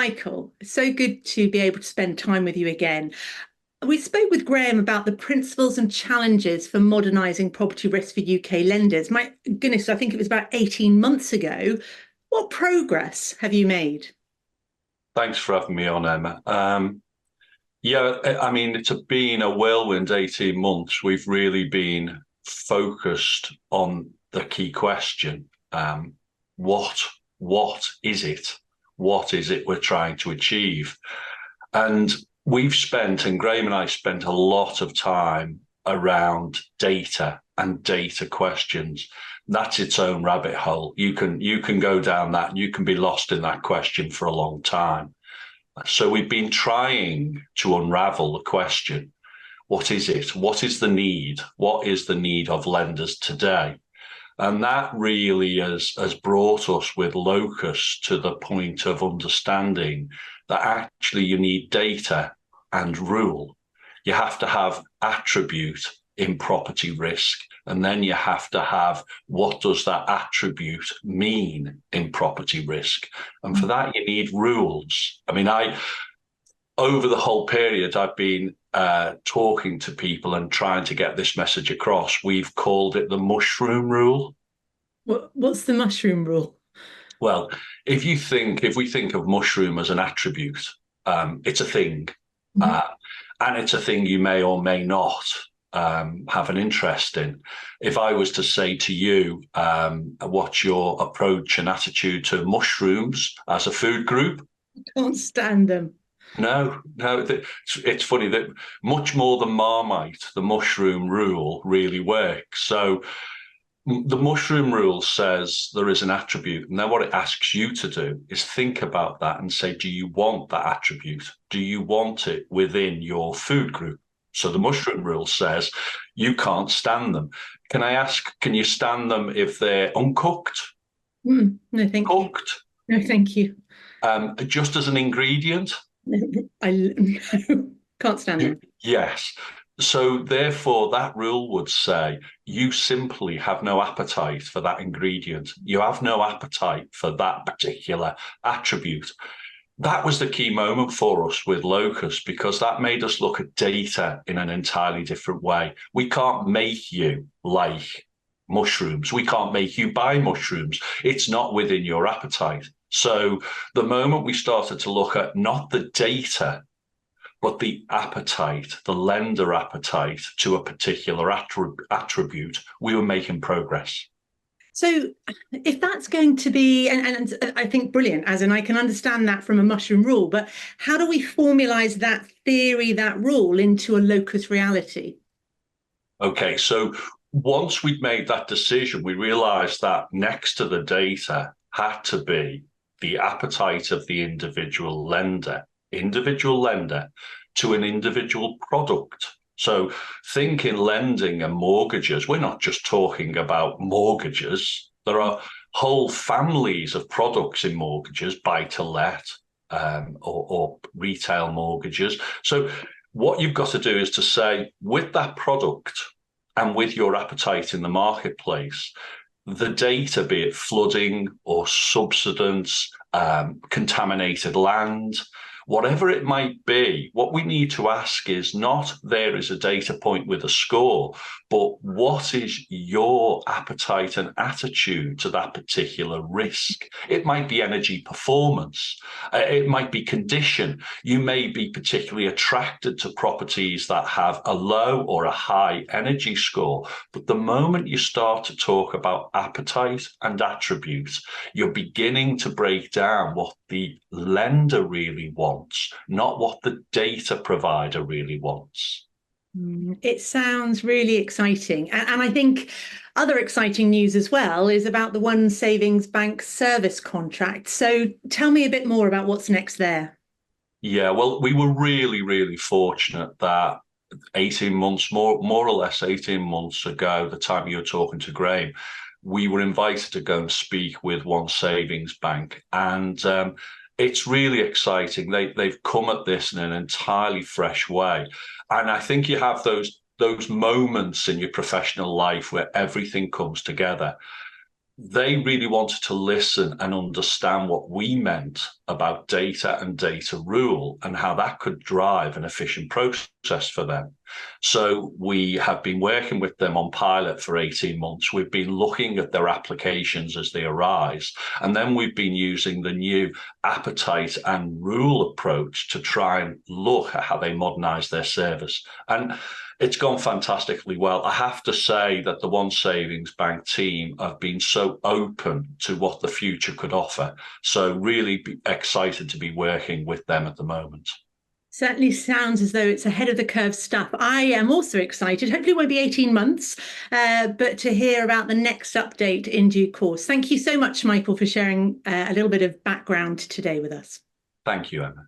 Michael, so good to be able to spend time with you again. We spoke with Graham about the principles and challenges for modernising property risk for UK lenders. My goodness, I think it was about 18 months ago. What progress have you made? Thanks for having me on, Emma. Yeah, I mean, it's been a whirlwind 18 months. We've really been focused on the key question. What, what is it? What is it we're trying to achieve? And and Graham and I spent a lot of time around data and data questions. That's its own rabbit hole. You can go down that and you can be lost in that question for a long time. So we've been trying to unravel the question, what is it? What is the need? What is the need of lenders today? And that really has brought us with Locus to the point of understanding that actually you need data and rule. You have to have attribute in property risk, and then you have to have what does that attribute mean in property risk. And for that, you need rules. I mean, over the whole period, I've been talking to people and trying to get this message across. We've called it the mushroom rule. What's the mushroom rule? Well, if we think of mushroom as an attribute, it's a thing, Mhm. uh, and it's a thing you may or may not have an interest in. If I was to say to you, what's your approach and attitude to mushrooms as a food group? Can't stand them. No, it's funny that much more than Marmite, the mushroom rule really works. So the mushroom rule says there is an attribute. And then what it asks you to do is think about that and say, do you want that attribute? Do you want it within your food group? So the mushroom rule says you can't stand them. Can I ask, can you stand them if they're uncooked, No, thank you. cooked, No, thank you. just as an ingredient? I can't stand them. Yes. So therefore, that rule would say you simply have no appetite for that ingredient. You have no appetite for that particular attribute. That was the key moment for us with Locus because that made us look at data in an entirely different way. We can't make you like mushrooms. We can't make you buy mushrooms. It's not within your appetite. So the moment we started to look at not the data, but the appetite, the lender appetite to a particular attribute, we were making progress. So, if that's going to be, and I think brilliant, as in I can understand that from a mushroom rule, but how do we formalize that theory, that rule into a locus reality? Okay, so once we'd made that decision, we realized that next to the data had to be the appetite of the individual lender to an individual product. So think in lending and mortgages, we're not just talking about mortgages. There are whole families of products in mortgages, buy to let, or retail mortgages. So what you've got to do is to say, with that product and with your appetite in the marketplace, the data, be it flooding or subsidence, contaminated land, whatever it might be, what we need to ask is not there is a data point with a score, but what is your appetite and attitude to that particular risk? It might be energy performance. It might be condition. You may be particularly attracted to properties that have a low or a high energy score. But the moment you start to talk about appetite and attributes, you're beginning to break down what the lender really wants, not what the data provider really wants. It sounds really exciting. And I think other exciting news as well is about the One Savings Bank service contract. So tell me a bit more about what's next there. Yeah, well, we were really, really fortunate that 18 months, more or less 18 months ago, the time you were talking to Graham, we were invited to go and speak with One Savings Bank. And it's really exciting. They've come at this in an entirely fresh way. And I think you have those moments in your professional life where everything comes together. They really wanted to listen and understand what we meant about data and data rule and how that could drive an efficient process for them. So we have been working with them on pilot for 18 months. We've been looking at their applications as they arise. And then we've been using the new appetite and rule approach to try and look at how they modernize their service. And it's gone fantastically well. I have to say that the One Savings Bank team have been so open to what the future could offer. So really excited to be working with them at the moment. Certainly sounds as though it's ahead of the curve stuff. I am also excited. Hopefully it won't be 18 months, but to hear about the next update in due course. Thank you so much, Michael, for sharing a little bit of background today with us. Thank you, Emma.